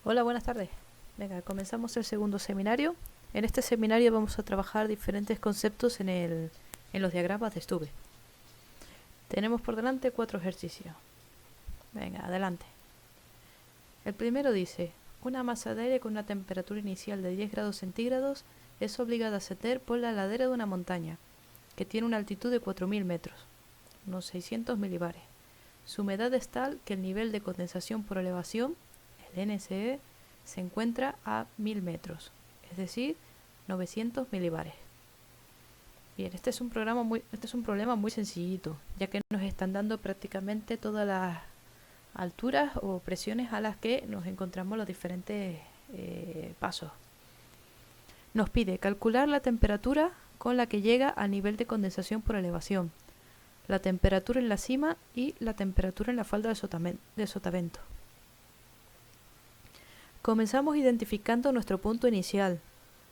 Hola, buenas tardes. Venga, comenzamos el segundo seminario. En este seminario vamos a trabajar diferentes conceptos en los diagramas de Stube. Tenemos por delante 4 ejercicios. Venga, adelante. El primero dice, una masa de aire con una temperatura inicial de 10 grados centígrados es obligada a ascender por la ladera de una montaña, que tiene una altitud de 4.000 metros, unos 600 milibares. Su humedad es tal que el nivel de condensación por elevación, el NSE, se encuentra a 1000 metros, es decir, 900 milibares. Bien, este es un problema muy sencillito, ya que nos están dando prácticamente todas las alturas o presiones a las que nos encontramos los diferentes pasos. Nos pide calcular la temperatura con la que llega al nivel de condensación por elevación, la temperatura en la cima y la temperatura en la falda de sotavento. Comenzamos identificando nuestro punto inicial,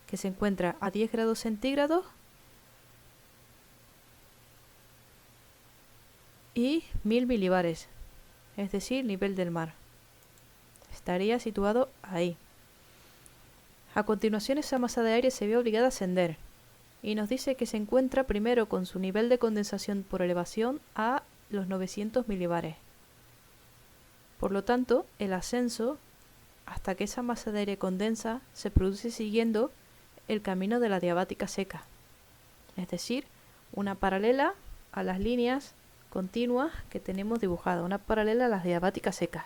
que se encuentra a 10 grados centígrados y 1000 milibares, es decir, nivel del mar. Estaría situado ahí. A continuación, esa masa de aire se ve obligada a ascender y nos dice que se encuentra primero con su nivel de condensación por elevación a los 900 milibares. Por lo tanto, el ascenso hasta que esa masa de aire condensa se produce siguiendo el camino de la diabática seca, es decir, una paralela a las líneas continuas que tenemos dibujadas, una paralela a las diabáticas secas,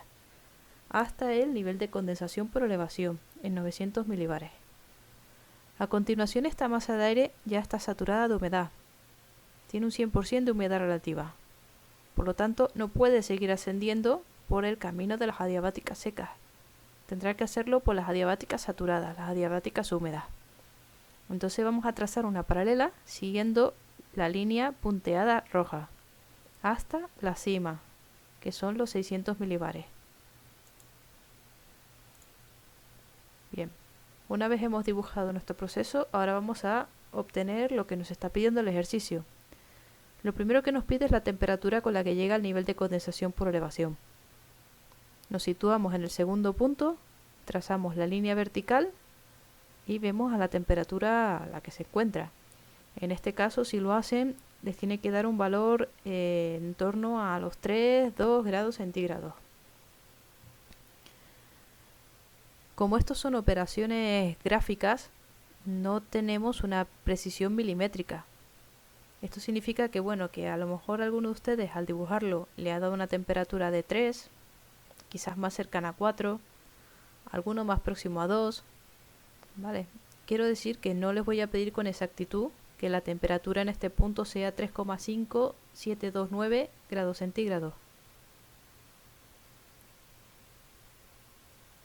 hasta el nivel de condensación por elevación, en 900 milibares. A continuación, esta masa de aire ya está saturada de humedad, tiene un 100% de humedad relativa, por lo tanto no puede seguir ascendiendo por el camino de las adiabáticas secas. Tendrá que hacerlo por las adiabáticas saturadas, las adiabáticas húmedas. Entonces vamos a trazar una paralela siguiendo la línea punteada roja hasta la cima, que son los 600 milibares. Bien, una vez hemos dibujado nuestro proceso, ahora vamos a obtener lo que nos está pidiendo el ejercicio. Lo primero que nos pide es la temperatura con la que llega al nivel de condensación por elevación. Nos situamos en el segundo punto, trazamos la línea vertical y vemos a la temperatura a la que se encuentra. En este caso, si lo hacen, les tiene que dar un valor en torno a los 2 grados centígrados. Como estos son operaciones gráficas, no tenemos una precisión milimétrica. Esto significa que, que a lo mejor alguno de ustedes al dibujarlo le ha dado una temperatura de 3, quizás más cercana a 4, alguno más próximo a 2, ¿vale? Quiero decir que no les voy a pedir con exactitud que la temperatura en este punto sea 3,5729 grados centígrados.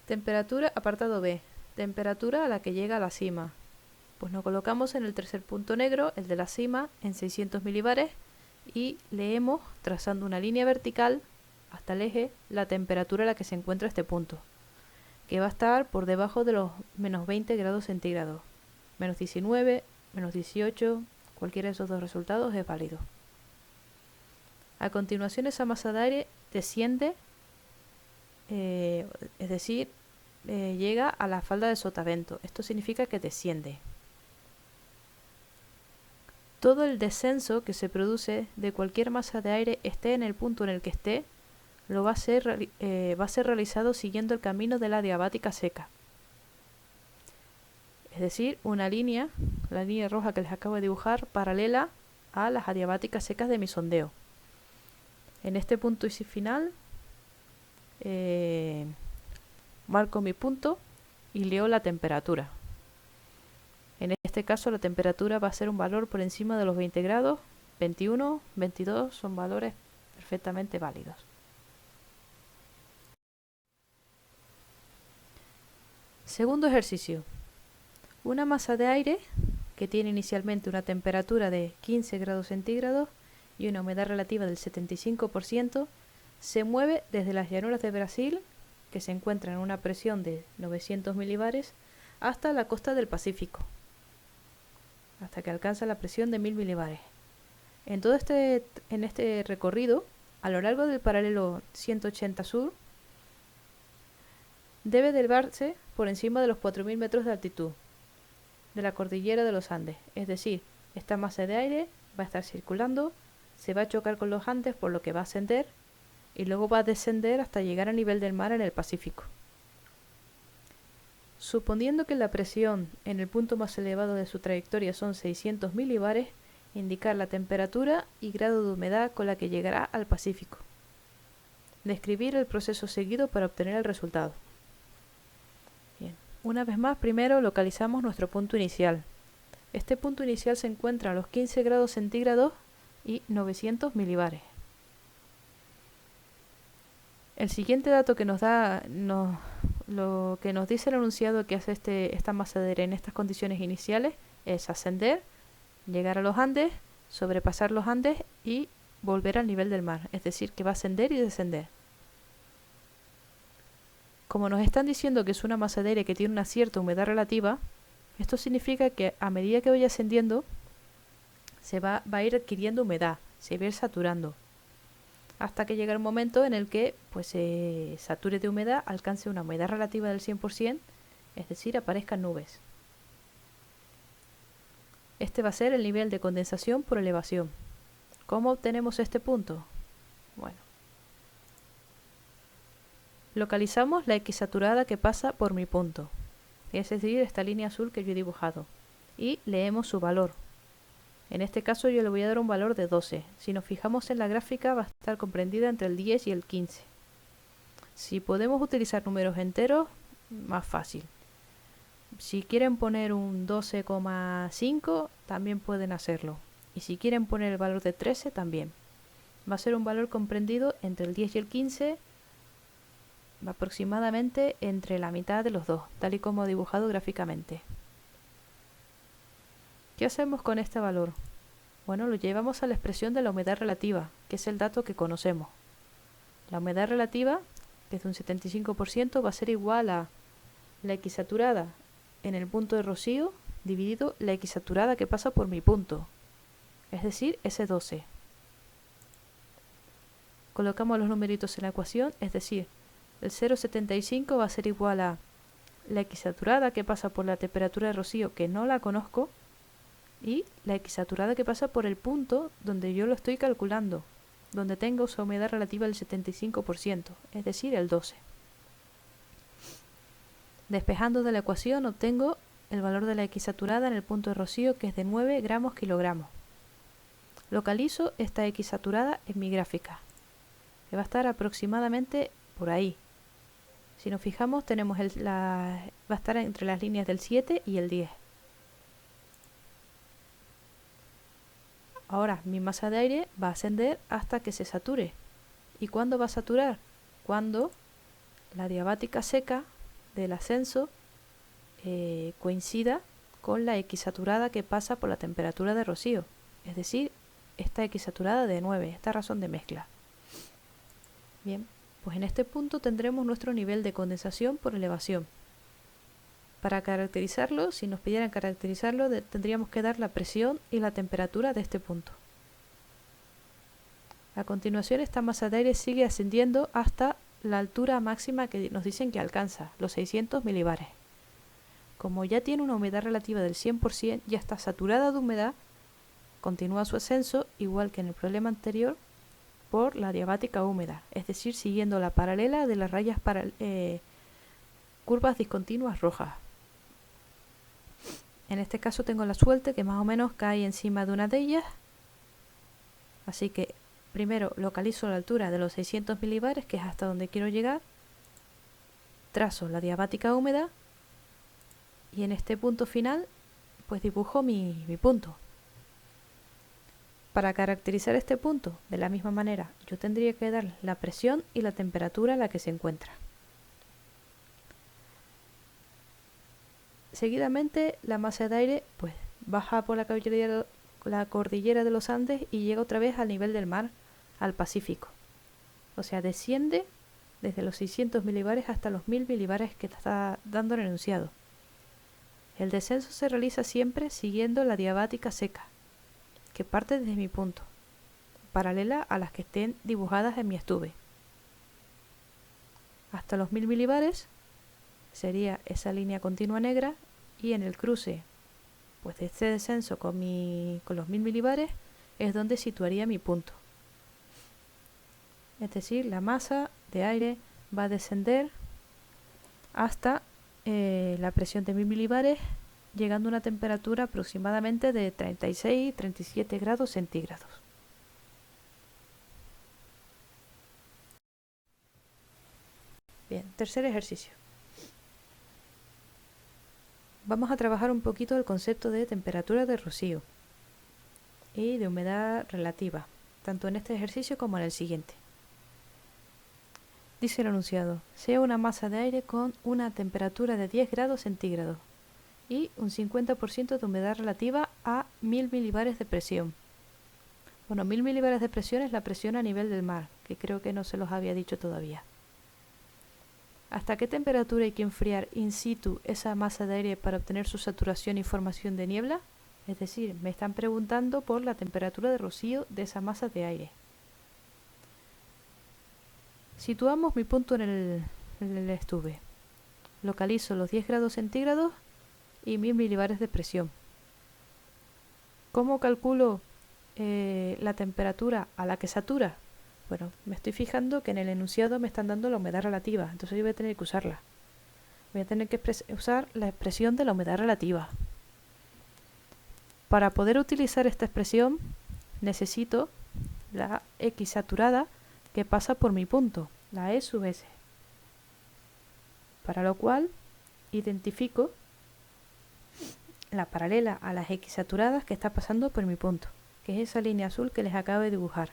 Temperatura, apartado B, temperatura a la que llega a la cima. Pues nos colocamos en el tercer punto negro, el de la cima, en 600 milibares, y leemos, trazando una línea vertical hasta el eje, la temperatura a la que se encuentra este punto, que va a estar por debajo de los menos 20 grados centígrados. Menos 19, menos 18, cualquiera de esos dos resultados es válido. A continuación, esa masa de aire desciende, es decir, llega a la falda de sotavento. Esto significa que desciende. Todo el descenso que se produce de cualquier masa de aire, esté en el punto en el que esté, va a ser realizado siguiendo el camino de la diabática seca. Es decir, una línea, la línea roja que les acabo de dibujar, paralela a las adiabáticas secas de mi sondeo. En este punto y final, marco mi punto y leo la temperatura. En este caso la temperatura va a ser un valor por encima de los 20 grados, 21, 22 son valores perfectamente válidos. Segundo ejercicio. Una masa de aire que tiene inicialmente una temperatura de 15 grados centígrados y una humedad relativa del 75%, se mueve desde las llanuras de Brasil, que se encuentran en una presión de 900 milibares, hasta la costa del Pacífico, hasta que alcanza la presión de 1000 milibares. En este recorrido, a lo largo del paralelo 180 sur, debe elevarse por encima de los 4.000 metros de altitud de la cordillera de los Andes. Es decir, esta masa de aire va a estar circulando, se va a chocar con los Andes, por lo que va a ascender y luego va a descender hasta llegar al nivel del mar en el Pacífico. Suponiendo que la presión en el punto más elevado de su trayectoria son 600 milibares, indicar la temperatura y grado de humedad con la que llegará al Pacífico. Describir el proceso seguido para obtener el resultado. Bien. Una vez más, primero localizamos nuestro punto inicial. Este punto inicial se encuentra a los 15 grados centígrados y 900 milibares. El siguiente dato que nos da, lo que nos dice el enunciado que hace esta masa de aire en estas condiciones iniciales es ascender, llegar a los Andes, sobrepasar los Andes y volver al nivel del mar, es decir, que va a ascender y descender. Como nos están diciendo que es una masa de aire que tiene una cierta humedad relativa, esto significa que a medida que vaya ascendiendo va a ir adquiriendo humedad, se va a ir saturando, hasta que llega el momento en el que pues, se sature de humedad, alcance una humedad relativa del 100%, es decir, aparezcan nubes. Este va a ser el nivel de condensación por elevación. ¿Cómo obtenemos este punto? Bueno, localizamos la X saturada que pasa por mi punto, es decir, esta línea azul que yo he dibujado, y leemos su valor. En este caso yo le voy a dar un valor de 12. Si nos fijamos en la gráfica va a estar comprendida entre el 10 y el 15. Si podemos utilizar números enteros, más fácil. Si quieren poner un 12,5, también pueden hacerlo. Y si quieren poner el valor de 13, también. Va a ser un valor comprendido entre el 10 y el 15, aproximadamente entre la mitad de los dos, tal y como dibujado gráficamente. ¿Qué hacemos con este valor? Bueno, lo llevamos a la expresión de la humedad relativa, que es el dato que conocemos. La humedad relativa, que es de un 75%, va a ser igual a la X saturada en el punto de rocío dividido la X saturada que pasa por mi punto, es decir, S12. Colocamos los numeritos en la ecuación, es decir, el 0,75 va a ser igual a la X saturada que pasa por la temperatura de rocío, que no la conozco, y la X saturada que pasa por el punto donde yo lo estoy calculando, donde tengo su humedad relativa del 75%, es decir, el 12. Despejando de la ecuación obtengo el valor de la X saturada en el punto de rocío, que es de 9 gramos kilogramos. Localizo esta X saturada en mi gráfica, que va a estar aproximadamente por ahí. Si nos fijamos, tenemos va a estar entre las líneas del 7 y el 10. Ahora mi masa de aire va a ascender hasta que se sature. ¿Y cuándo va a saturar? Cuando la diabática seca del ascenso coincida con la X saturada que pasa por la temperatura de rocío. Es decir, esta X saturada de 9, esta razón de mezcla. Bien, pues en este punto tendremos nuestro nivel de condensación por elevación. Para caracterizarlo, si nos pidieran caracterizarlo, tendríamos que dar la presión y la temperatura de este punto. A continuación, esta masa de aire sigue ascendiendo hasta la altura máxima que nos dicen que alcanza, los 600 milibares. Como ya tiene una humedad relativa del 100%, ya está saturada de humedad, continúa su ascenso, igual que en el problema anterior, por la diabática húmeda, es decir, siguiendo la paralela de las rayas curvas discontinuas rojas. En este caso tengo la suerte que más o menos cae encima de una de ellas, así que primero localizo la altura de los 600 milibares, que es hasta donde quiero llegar, trazo la diabática húmeda y en este punto final pues dibujo mi punto. Para caracterizar este punto de la misma manera, yo tendría que dar la presión y la temperatura a la que se encuentra. Seguidamente la masa de aire pues baja por la cordillera de los Andes y llega otra vez al nivel del mar, al Pacífico. O sea, desciende desde los 600 milibares hasta los 1000 milibares que está dando el enunciado. El descenso se realiza siempre siguiendo la diabática seca, que parte desde mi punto, paralela a las que estén dibujadas en mi estube. Hasta los 1000 milibares sería esa línea continua negra, y en el cruce pues de este descenso con los 1000 milibares es donde situaría mi punto. Es decir, la masa de aire va a descender hasta la presión de 1000 milibares, llegando a una temperatura aproximadamente de 36-37 grados centígrados. Bien, tercer ejercicio. Vamos a trabajar un poquito el concepto de temperatura de rocío y de humedad relativa, tanto en este ejercicio como en el siguiente. Dice el enunciado: sea una masa de aire con una temperatura de 10 grados centígrados y un 50% de humedad relativa a 1000 milibares de presión. Bueno, 1000 milibares de presión es la presión a nivel del mar, que creo que no se los había dicho todavía. ¿Hasta qué temperatura hay que enfriar in situ esa masa de aire para obtener su saturación y formación de niebla? Es decir, me están preguntando por la temperatura de rocío de esa masa de aire. Situamos mi punto en el estuve. Localizo los 10 grados centígrados y 1000 milibares de presión. ¿Cómo calculo la temperatura a la que satura? Bueno, me estoy fijando que en el enunciado me están dando la humedad relativa, entonces yo voy a tener que usarla. Voy a tener que usar la expresión de la humedad relativa. Para poder utilizar esta expresión necesito la X saturada que pasa por mi punto, la E sub S. Para lo cual identifico la paralela a las X saturadas que está pasando por mi punto, que es esa línea azul que les acabo de dibujar.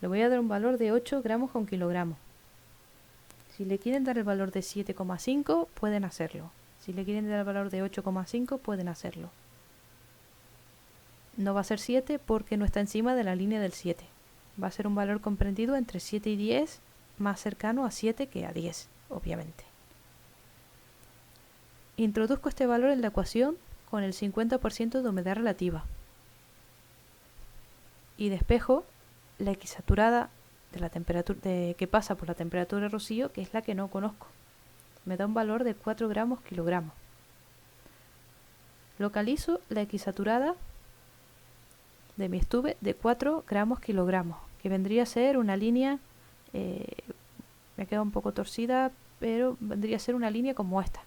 Le voy a dar un valor de 8 gramos con kilogramo. Si le quieren dar el valor de 7,5 pueden hacerlo. Si le quieren dar el valor de 8,5 pueden hacerlo. No va a ser 7 porque no está encima de la línea del 7. Va a ser un valor comprendido entre 7 y 10, más cercano a 7 que a 10, obviamente. Introduzco este valor en la ecuación con el 50% de humedad relativa. Y despejo la X saturada de la temperatura que pasa por la temperatura de rocío, que es la que no conozco. Me da un valor de 4 gramos kilogramo. Localizo la X saturada de mi estuve de 4 gramos kilogramos, que vendría a ser una línea, me queda un poco torcida, pero vendría a ser una línea como esta.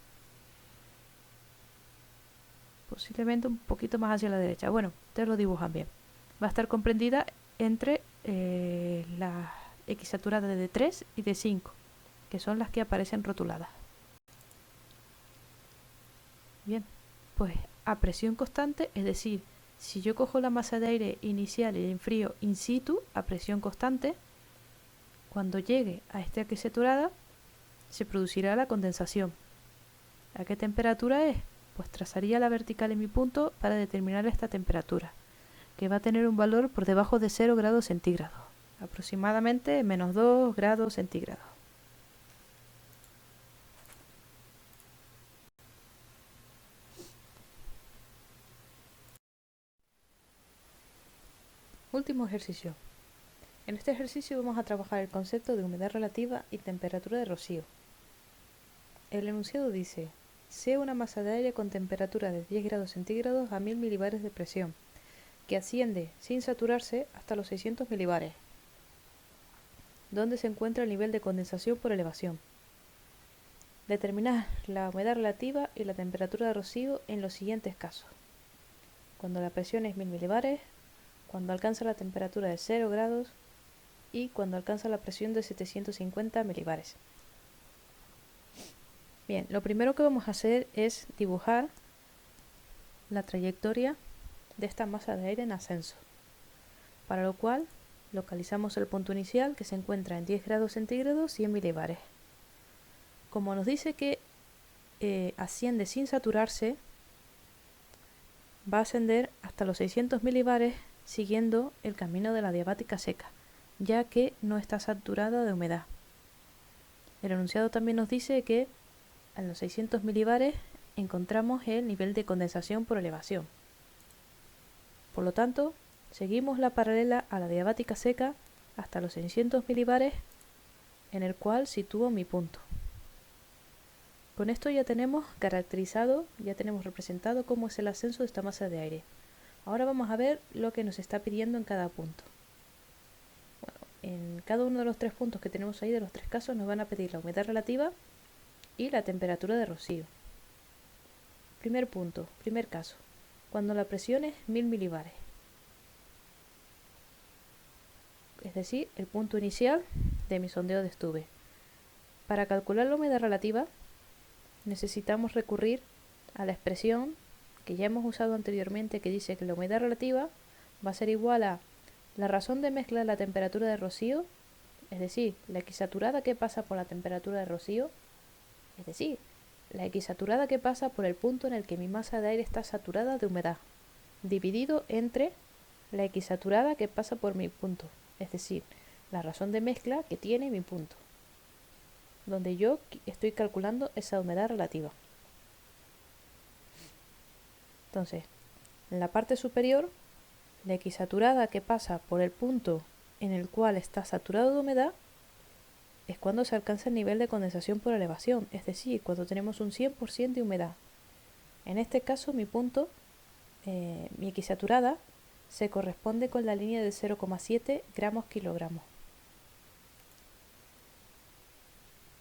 Posiblemente un poquito más hacia la derecha. Bueno, ustedes lo dibujan bien. Va a estar comprendida entre la X saturada de 3 y de 5, que son las que aparecen rotuladas. Bien, pues a presión constante, es decir, si yo cojo la masa de aire inicial y la enfrío in situ a presión constante, cuando llegue a esta X saturada se producirá la condensación. ¿A qué temperatura es? Pues trazaría la vertical en mi punto para determinar esta temperatura, que va a tener un valor por debajo de 0 grados centígrados, aproximadamente menos 2 grados centígrados. Último ejercicio. En este ejercicio vamos a trabajar el concepto de humedad relativa y temperatura de rocío. El enunciado dice: sea una masa de aire con temperatura de 10 grados centígrados a 1000 milibares de presión, que asciende sin saturarse hasta los 600 milibares, donde se encuentra el nivel de condensación por elevación. Determinar la humedad relativa y la temperatura de rocío en los siguientes casos: cuando la presión es 1000 milibares, cuando alcanza la temperatura de 0 grados y cuando alcanza la presión de 750 milibares. Bien, lo primero que vamos a hacer es dibujar la trayectoria de esta masa de aire en ascenso, para lo cual localizamos el punto inicial, que se encuentra en 10 grados centígrados 100 milibares. Como nos dice que asciende sin saturarse, va a ascender hasta los 600 milibares siguiendo el camino de la diabática seca, ya que no está saturada de humedad. El enunciado también nos dice que a los 600 milibares encontramos el nivel de condensación por elevación. Por lo tanto, seguimos la paralela a la diabática seca hasta los 600 milibares, en el cual sitúo mi punto. Con esto ya tenemos caracterizado, ya tenemos representado cómo es el ascenso de esta masa de aire. Ahora vamos a ver lo que nos está pidiendo en cada punto. Bueno, en cada uno de los 3 puntos que tenemos ahí, de los 3 casos, nos van a pedir la humedad relativa y la temperatura de rocío. Primer punto, primer caso, cuando la presión es 1000 milibares. Es decir, el punto inicial de mi sondeo de Stube. Para calcular la humedad relativa, necesitamos recurrir a la expresión que ya hemos usado anteriormente, que dice que la humedad relativa va a ser igual a la razón de mezcla de la temperatura de rocío, es decir, la X saturada que pasa por la temperatura de rocío, es decir, la X saturada que pasa por el punto en el que mi masa de aire está saturada de humedad, dividido entre la X saturada que pasa por mi punto, es decir, la razón de mezcla que tiene mi punto, donde yo estoy calculando esa humedad relativa. Entonces, en la parte superior, la X saturada que pasa por el punto en el cual está saturado de humedad es cuando se alcanza el nivel de condensación por elevación, es decir, cuando tenemos un 100% de humedad. En este caso, mi punto, mi X saturada, se corresponde con la línea de 0,7 gramos kilogramos.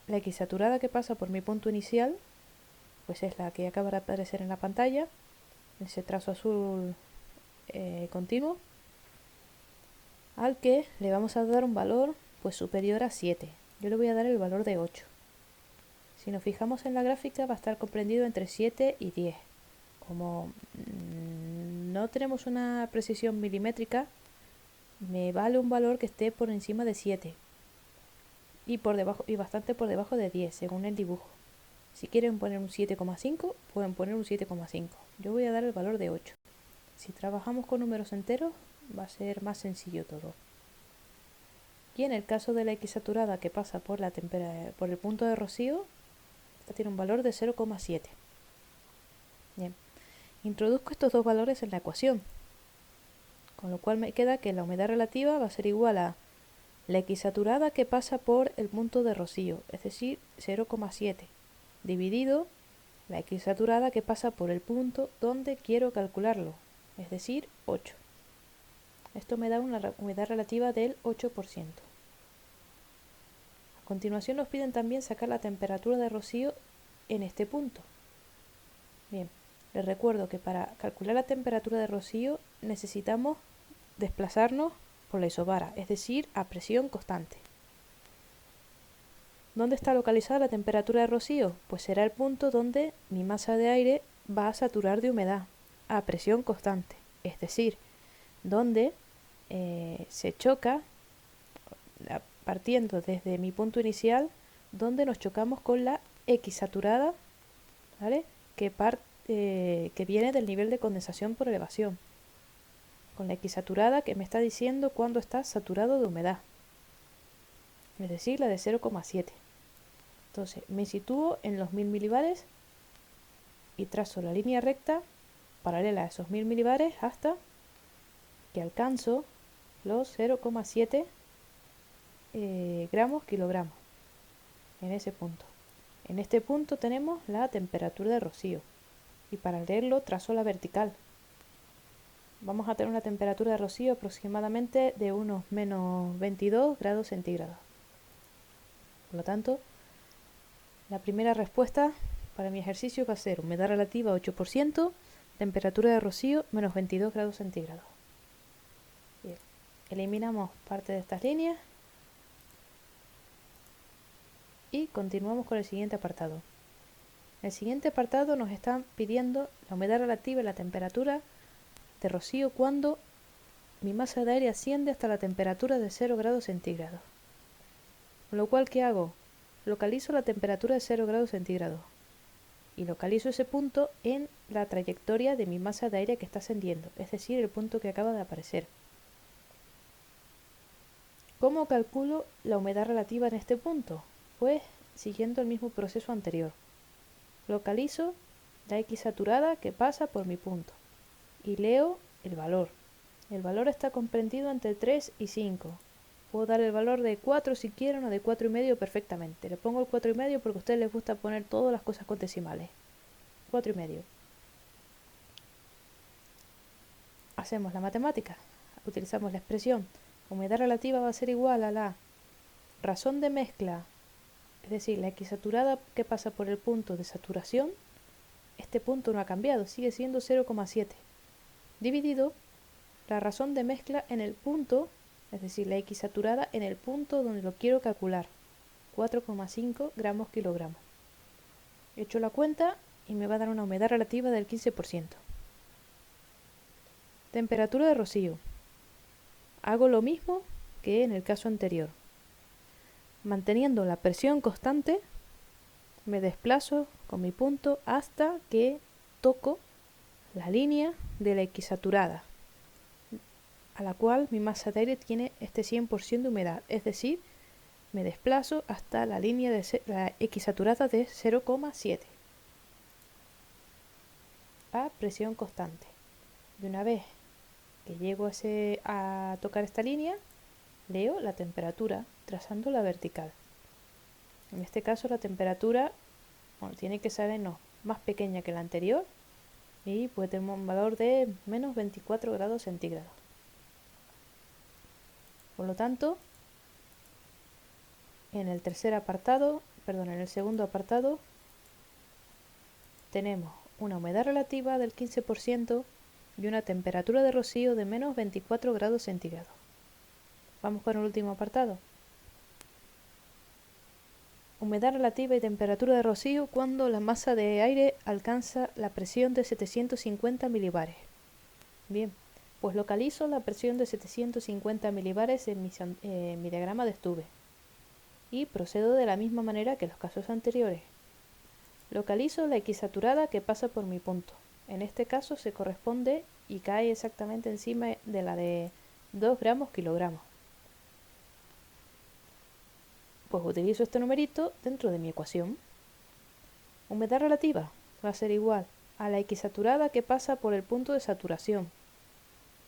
La X saturada que pasa por mi punto inicial, pues es la que acaba de aparecer en la pantalla, ese trazo azul continuo, al que le vamos a dar un valor pues superior a 7. Yo le voy a dar el valor de 8. Si nos fijamos en la gráfica, va a estar comprendido entre 7 y 10. Como no tenemos una precisión milimétrica, me vale un valor que esté por encima de 7 y por debajo, y bastante por debajo de 10 según el dibujo. Si quieren poner un 7,5, pueden poner un 7,5. Yo voy a dar el valor de 8. Si trabajamos con números enteros, va a ser más sencillo todo. Y en el caso de la X saturada que pasa por el punto de rocío, esta tiene un valor de 0,7. Bien, introduzco estos dos valores en la ecuación, con lo cual me queda que la humedad relativa va a ser igual a la X saturada que pasa por el punto de rocío, es decir, 0,7, dividido la X saturada que pasa por el punto donde quiero calcularlo, es decir, 8. Esto me da una humedad relativa del 8%. A continuación nos piden también sacar la temperatura de rocío en este punto. Bien, les recuerdo que para calcular la temperatura de rocío necesitamos desplazarnos por la isobara, es decir, a presión constante. ¿Dónde está localizada la temperatura de rocío? Pues será el punto donde mi masa de aire va a saturar de humedad a presión constante, es decir, donde se choca, partiendo desde mi punto inicial, donde nos chocamos con la X saturada, ¿vale? que viene del nivel de condensación por elevación, con la X saturada que me está diciendo cuándo está saturado de humedad, es decir, la de 0,7. Entonces me sitúo en los 1000 milibares y trazo la línea recta paralela a esos 1000 milibares hasta que alcanzo los 0,7 gramos kilogramos en ese punto. En este punto tenemos la temperatura de rocío y para leerlo trazo la vertical. Vamos a tener una temperatura de rocío aproximadamente de unos menos 22 grados centígrados. Por lo tanto, la primera respuesta para mi ejercicio va a ser humedad relativa 8%, temperatura de rocío menos 22 grados centígrados. Bien. Eliminamos parte de estas líneas y continuamos con el siguiente apartado. En el siguiente apartado nos están pidiendo la humedad relativa y la temperatura de rocío cuando mi masa de aire asciende hasta la temperatura de 0 grados centígrados. Con lo cual, ¿qué hago? Localizo la temperatura de 0 grados centígrados y localizo ese punto en la trayectoria de mi masa de aire que está ascendiendo, es decir, el punto que acaba de aparecer. ¿Cómo calculo la humedad relativa en este punto? Pues siguiendo el mismo proceso anterior. Localizo la X saturada que pasa por mi punto y leo el valor. El valor está comprendido entre 3 y 5. Puedo dar el valor de 4 si quieren o de 4,5 perfectamente. Le pongo el 4,5 porque a ustedes les gusta poner todas las cosas con decimales. 4,5. Hacemos la matemática. Utilizamos la expresión. Humedad relativa va a ser igual a la razón de mezcla, es decir, la X saturada que pasa por el punto de saturación. Este punto no ha cambiado, sigue siendo 0,7. Dividido la razón de mezcla en el punto, es decir, la X saturada en el punto donde lo quiero calcular, 4,5 gramos kilogramos. He hecho la cuenta y me va a dar una humedad relativa del 15%. Temperatura de rocío. Hago lo mismo que en el caso anterior. Manteniendo la presión constante, me desplazo con mi punto hasta que toco la línea de la X saturada, a la cual mi masa de aire tiene este 100% de humedad, es decir, me desplazo hasta la línea de la X saturada de 0,7 a presión constante. De una vez que llego a tocar esta línea, leo la temperatura trazando la vertical. En este caso la temperatura tiene que ser más pequeña que la anterior y puede tener un valor de menos 24 grados centígrados. Por lo tanto, en el segundo apartado, tenemos una humedad relativa del 15% y una temperatura de rocío de menos 24 grados centígrados. Vamos con el último apartado. Humedad relativa y temperatura de rocío cuando la masa de aire alcanza la presión de 750 milibares. Bien, pues localizo la presión de 750 milibares en mi diagrama de Stube y procedo de la misma manera que en los casos anteriores. Localizo la X saturada que pasa por mi punto. En este caso se corresponde y cae exactamente encima de la de 2 gramos kilogramos. Pues utilizo este numerito dentro de mi ecuación. Humedad relativa va a ser igual a la X saturada que pasa por el punto de saturación.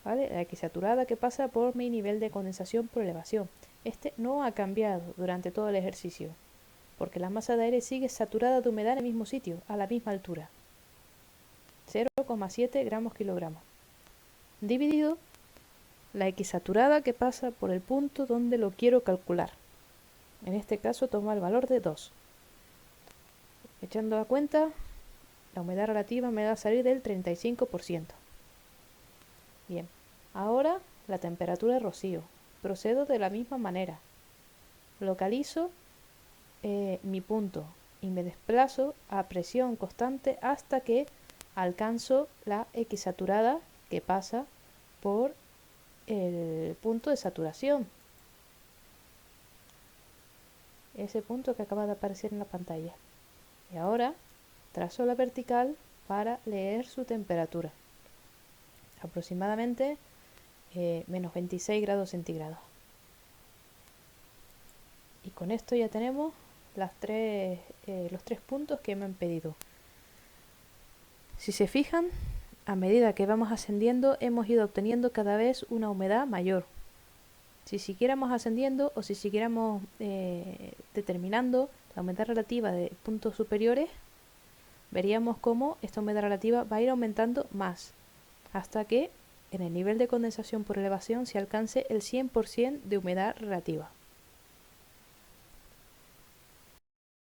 ¿Vale? La X saturada que pasa por mi nivel de condensación por elevación. Este no ha cambiado durante todo el ejercicio, porque la masa de aire sigue saturada de humedad en el mismo sitio, a la misma altura. 0,7 gramos kilogramos. Dividido la X saturada que pasa por el punto donde lo quiero calcular. En este caso toma el valor de 2. Echando la cuenta, la humedad relativa me va a salir del 35%. Bien, ahora la temperatura de rocío. Procedo de la misma manera. Localizo mi punto y me desplazo a presión constante hasta que alcanzo la X saturada que pasa por el punto de saturación. Ese punto que acaba de aparecer en la pantalla. Y ahora trazo la vertical para leer su temperatura. Aproximadamente menos 26 grados centígrados. Y con esto ya tenemos los tres puntos que me han pedido. Si se fijan, a medida que vamos ascendiendo hemos ido obteniendo cada vez una humedad mayor. Si siguiéramos ascendiendo o si siguiéramos determinando la humedad relativa de puntos superiores, veríamos cómo esta humedad relativa va a ir aumentando más, hasta que en el nivel de condensación por elevación se alcance el 100% de humedad relativa.